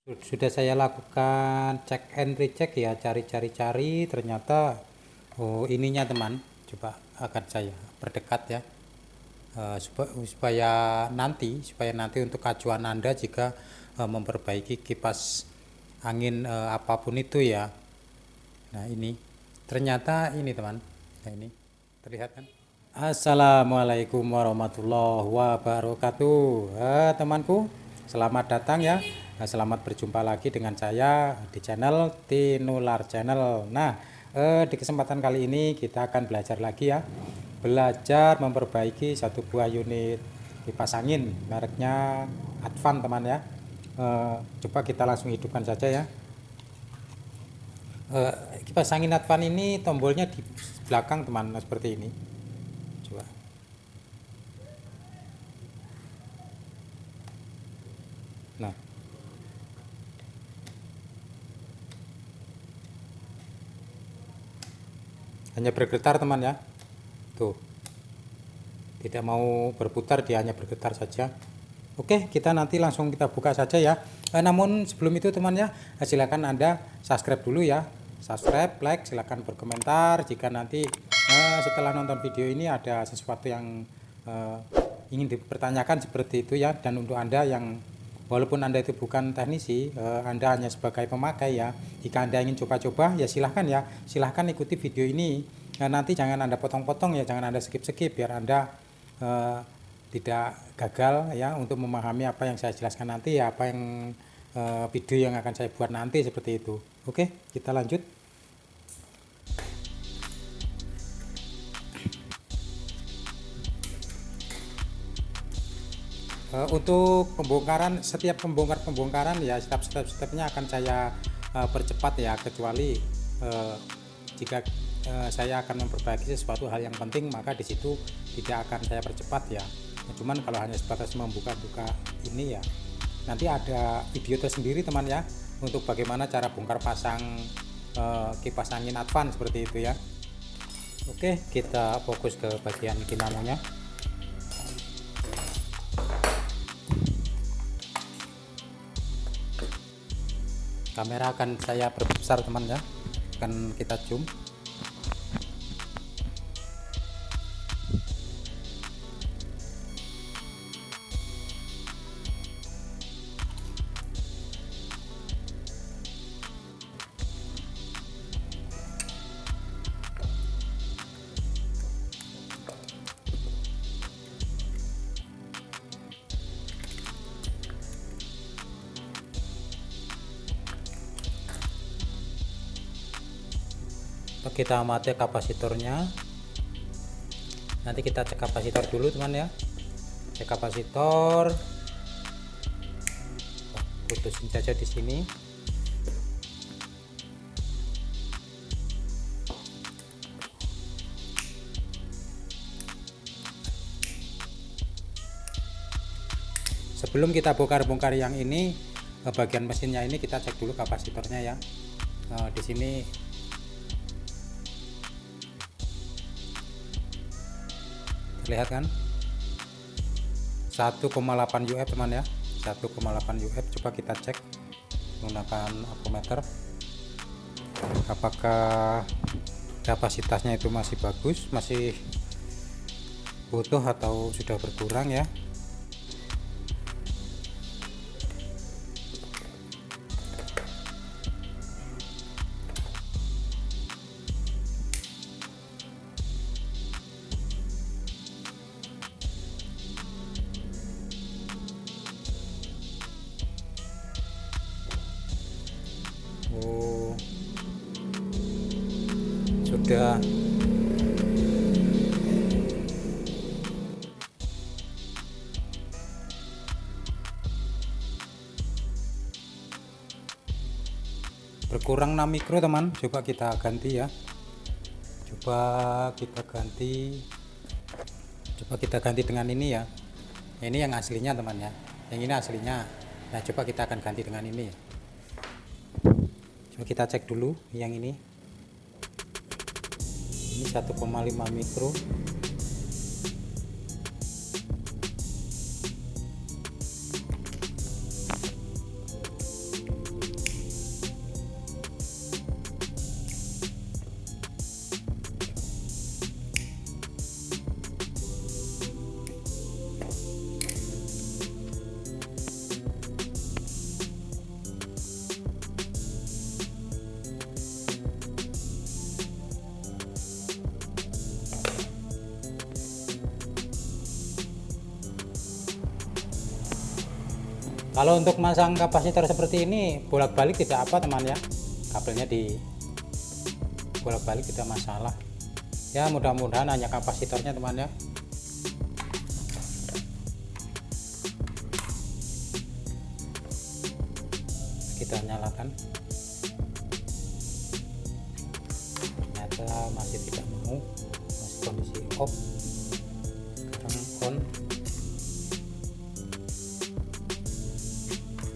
Sudah saya lakukan cek and recheck ya, cari-cari ternyata ininya teman. Coba akan saya perdekat ya, supaya nanti untuk acuan Anda jika memperbaiki kipas angin apapun itu ya. Nah ini ternyata ini teman. Nah ini terlihat kan. Assalamualaikum warahmatullahi wabarakatuh. Temanku, selamat datang ya. Selamat berjumpa lagi dengan saya di channel Tinular Channel. Nah, di kesempatan kali ini kita akan belajar lagi ya. Belajar memperbaiki satu buah unit kipas angin mereknya Advan teman ya. Coba kita langsung hidupkan saja ya. Kipas angin Advan ini tombolnya di belakang teman, seperti ini. Coba. Nah, hanya bergetar teman ya. Tuh, tidak mau berputar, dia hanya bergetar saja. Oke, kita nanti langsung kita buka saja ya. Namun sebelum itu teman ya, silakan Anda subscribe dulu ya. Subscribe, like, silakan berkomentar jika nanti setelah nonton video ini ada sesuatu yang ingin dipertanyakan seperti itu ya. Dan untuk Anda yang walaupun Anda itu bukan teknisi, Anda hanya sebagai pemakai ya. Jika Anda ingin coba-coba ya silahkan ya. Silahkan ikuti video ini. Nanti jangan Anda potong-potong ya, jangan Anda skip-skip biar Anda tidak gagal ya untuk memahami apa yang saya jelaskan nanti ya, apa yang video yang akan saya buat nanti seperti itu. Oke, kita lanjut. Untuk pembongkaran, setiap pembongkaran ya step-stepnya akan saya percepat ya, kecuali jika saya akan memperbaiki sesuatu hal yang penting, maka di situ tidak akan saya percepat ya. Cuman kalau hanya sebatas membuka-buka ini ya, nanti ada video tersendiri teman ya, untuk bagaimana cara bongkar pasang kipas angin Advan seperti itu ya. Oke, kita fokus ke bagian dinamonya. Kamera akan saya perbesar teman ya, akan kita zoom. Kita amati kapasitornya. Nanti kita cek kapasitor dulu teman ya. Cek kapasitor, putusin saja di sini. Sebelum kita bongkar-bongkar yang ini, bagian mesinnya ini kita cek dulu kapasitornya ya. Di sini terlihat kan 1,8 UF teman ya, 1,8 UF. Coba kita cek menggunakan apometer apakah kapasitasnya itu masih bagus, masih utuh atau sudah berkurang ya. Oh, sudah. Berkurang 6 mikro teman. Coba kita ganti ya. Coba kita ganti dengan ini ya. Ini yang aslinya teman ya. Yang ini aslinya. Nah, coba kita akan ganti dengan ini ya. Coba kita cek dulu yang ini. Ini 1,5 mikro. Kalau untuk masang kapasitor seperti ini bolak-balik tidak apa teman ya, kabelnya di bolak-balik tidak masalah ya. Mudah-mudahan hanya kapasitornya teman ya. Kita nyalakan, ternyata masih tidak mau, masih kondisi off. Sekarang on,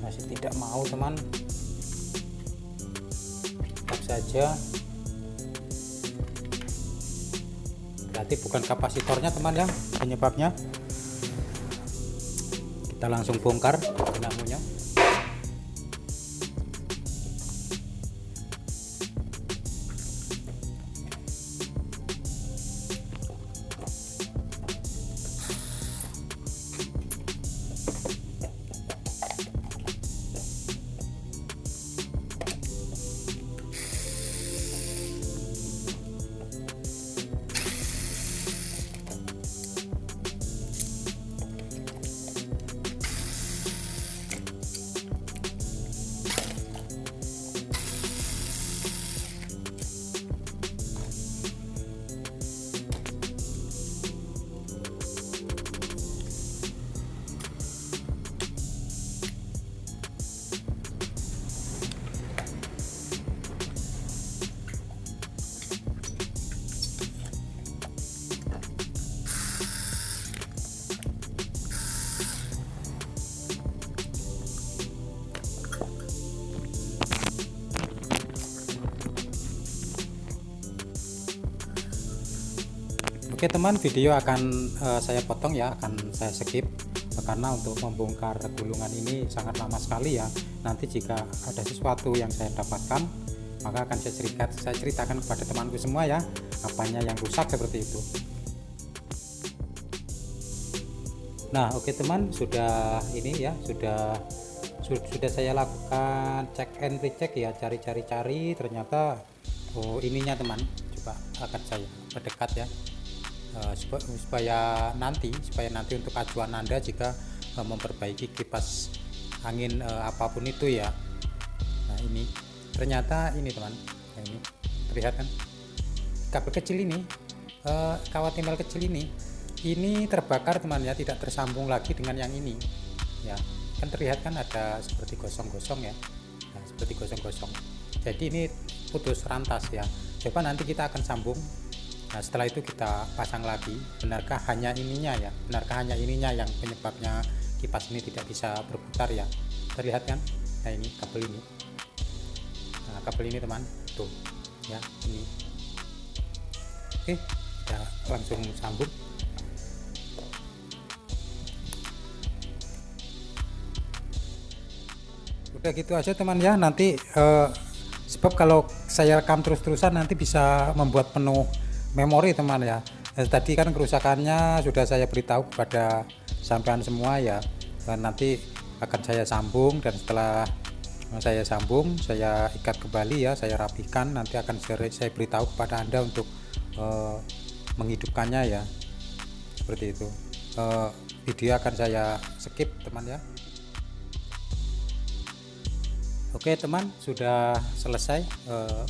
masih tidak mau teman. Stop saja, berarti bukan kapasitornya teman ya penyebabnya. Kita langsung bongkar dinamonya. Oke teman, video akan saya potong ya, akan saya skip karena untuk membongkar gulungan ini sangat lama sekali ya. Nanti jika ada sesuatu yang saya dapatkan, maka akan saya ceritakan kepada temanku semua ya, apanya yang rusak seperti itu. Nah oke teman, sudah ini ya, sudah saya lakukan cek and recheck ya, cari-cari ternyata ininya teman. Coba akan saya mendekat ya, supaya nanti untuk acuan Anda jika memperbaiki kipas angin apapun itu ya. Nah ini ternyata ini teman, nah, ini terlihat kan kabel kecil ini, kawat timbal kecil ini terbakar teman ya, tidak tersambung lagi dengan yang ini ya. Kan terlihat kan ada seperti gosong-gosong ya, nah, seperti gosong-gosong, jadi ini putus rantas ya. Coba nanti kita akan sambung. Nah setelah itu kita pasang lagi, benarkah hanya ininya ya, yang penyebabnya kipas ini tidak bisa berputar ya. Terlihat kan, nah ini kabel ini, nah kabel ini teman tuh ya, ini. Oke, kita langsung sambung. Udah gitu aja teman ya. Nanti sebab kalau saya rekam terus-terusan nanti bisa membuat penuh memori teman ya. Tadi kan kerusakannya sudah saya beritahu kepada sampean semua ya. Nanti akan saya sambung, dan setelah saya sambung saya ikat kembali ya, saya rapihkan, nanti akan saya beritahu kepada Anda untuk menghidupkannya ya, seperti itu. Video akan saya skip teman ya. Oke teman, sudah selesai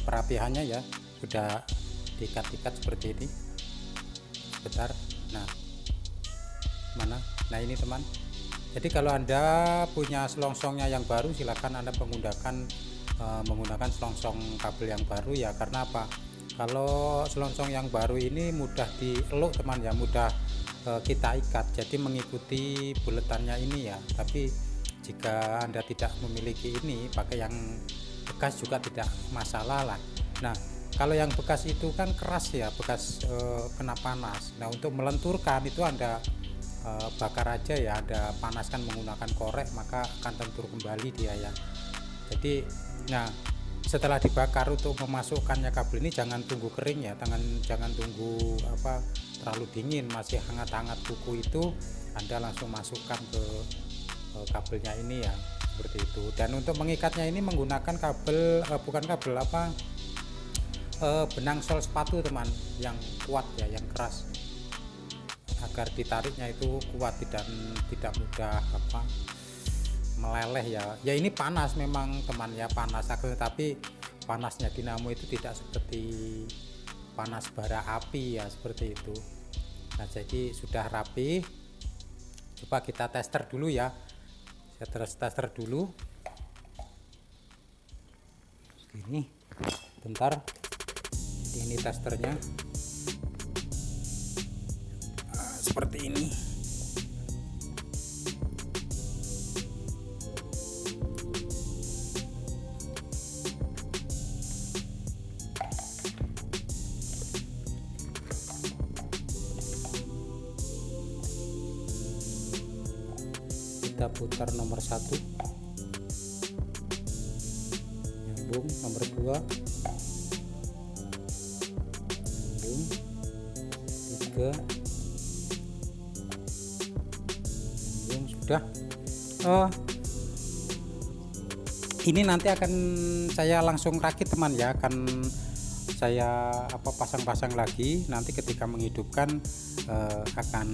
perapihannya ya, sudah diikat-ikat seperti ini. Sebentar, nah mana, nah ini teman. Jadi kalau Anda punya selongsongnya yang baru, silakan Anda menggunakan selongsong kabel yang baru ya. Karena apa? Kalau selongsong yang baru ini mudah dieluk teman ya, mudah kita ikat, jadi mengikuti buletannya ini ya. Tapi jika Anda tidak memiliki ini, pakai yang bekas juga tidak masalah lah. Nah kalau yang bekas itu kan keras ya, bekas kena panas. Nah untuk melenturkan itu Anda bakar aja ya, Anda panaskan menggunakan korek, maka akan lentur kembali dia ya. Jadi nah setelah dibakar, untuk memasukkannya kabel ini jangan tunggu kering ya, jangan tunggu terlalu dingin, masih hangat-hangat kuku itu Anda langsung masukkan ke kabelnya ini ya, seperti itu. Dan untuk mengikatnya ini menggunakan kabel benang sol sepatu teman, yang kuat ya, yang keras, agar ditariknya itu kuat, tidak mudah meleleh ya. Ya ini panas memang teman ya, panas aku, tapi panasnya dinamo itu tidak seperti panas bara api ya, seperti itu. Nah jadi sudah rapi, coba kita tester dulu ya. Saya tester dulu ini bentar. Jadi ini testernya seperti ini. Kita putar nomor 1, nyambung, nomor 2 nyambung, 3 nyambung, sudah. Ini nanti akan saya langsung rakit teman ya, akan saya pasang-pasang lagi. Nanti ketika menghidupkan akan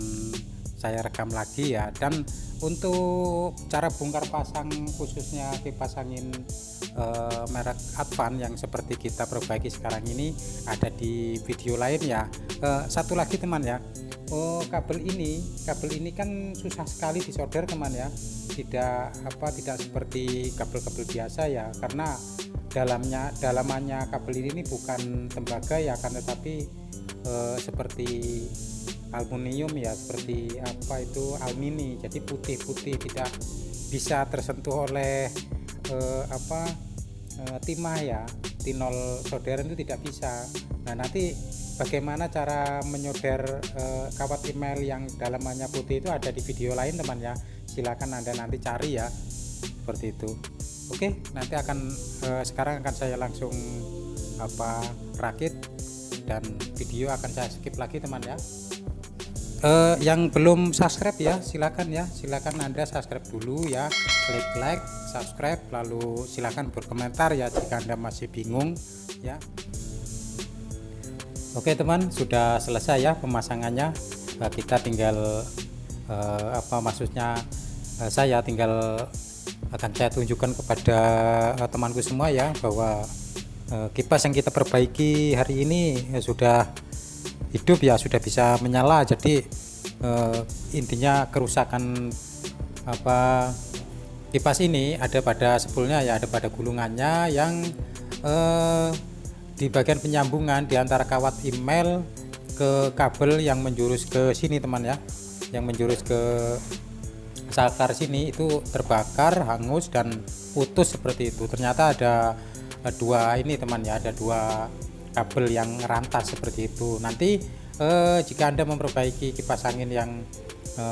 saya rekam lagi ya. Dan untuk cara bongkar pasang khususnya kipas angin merek Advan yang seperti kita perbaiki sekarang ini ada di video lain ya. Satu lagi teman ya, kabel ini kan susah sekali disolder teman ya, tidak seperti kabel-kabel biasa ya, karena dalamannya kabel ini bukan tembaga ya, kan, tetapi seperti aluminium ya, seperti alumini, jadi putih-putih, tidak bisa tersentuh oleh timah ya, tinol solderan itu tidak bisa. Nah nanti bagaimana cara menyolder kawat email yang dalamannya putih itu ada di video lain teman ya, silakan Anda nanti cari ya, seperti itu. Oke, nanti sekarang akan saya langsung rakit, dan video akan saya skip lagi teman ya. Yang belum subscribe ya, silakan Anda subscribe dulu ya, klik like, subscribe, lalu silakan berkomentar ya jika Anda masih bingung ya. Oke teman, sudah selesai ya pemasangannya. Kita tinggal saya tinggal akan saya tunjukkan kepada temanku semua ya, bahwa kipas yang kita perbaiki hari ini sudah hidup ya, sudah bisa menyala. Jadi intinya kerusakan kipas ini ada pada spoolnya ya, ada pada gulungannya yang di bagian penyambungan di antara kawat email ke kabel yang menjurus ke sini teman ya, yang menjurus ke saklar sini itu terbakar, hangus dan putus seperti itu. Ternyata ada dua ini teman ya, ada dua kabel yang rantas seperti itu. Nanti jika Anda memperbaiki kipas angin yang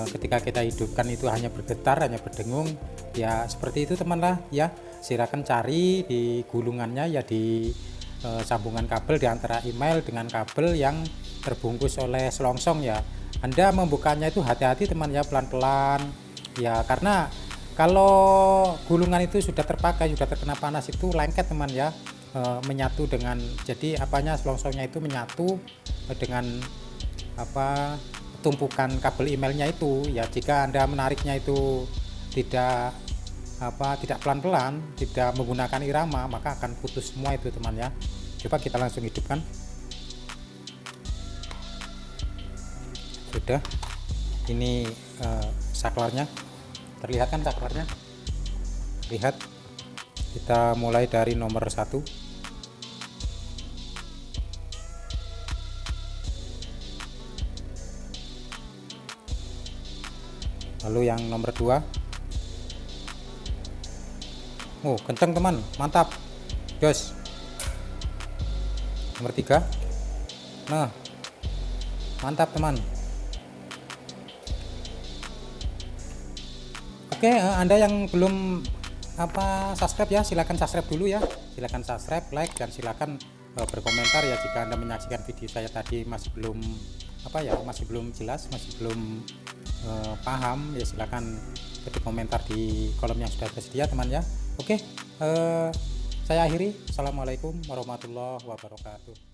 ketika kita hidupkan itu hanya bergetar, hanya berdengung ya, seperti itu teman lah ya. Silakan cari di gulungannya ya, di sambungan kabel di antara email dengan kabel yang terbungkus oleh selongsong ya. Anda membukanya itu hati-hati teman ya, pelan-pelan ya, karena kalau gulungan itu sudah terpakai, sudah terkena panas itu lengket teman ya, menyatu dengan, jadi selongsongnya itu menyatu dengan tumpukan kabel emailnya itu ya. Jika Anda menariknya itu tidak pelan-pelan, tidak menggunakan irama, maka akan putus semua itu teman ya. Coba kita langsung hidupkan. Sudah, ini saklarnya, terlihat kan saklarnya? Lihat, kita mulai dari nomor 1. Lalu yang nomor 2. Oh, kenceng teman, mantap, jos. Nomor 3. Nah, mantap teman. Oke, Anda yang belum subscribe ya, silakan subscribe dulu ya, silakan subscribe, like, dan silakan berkomentar ya jika Anda menyaksikan video saya tadi masih belum masih belum jelas, masih belum paham ya, silakan ketik komentar di kolom yang sudah tersedia teman ya. Oke, saya akhiri. Assalamualaikum warahmatullahi wabarakatuh.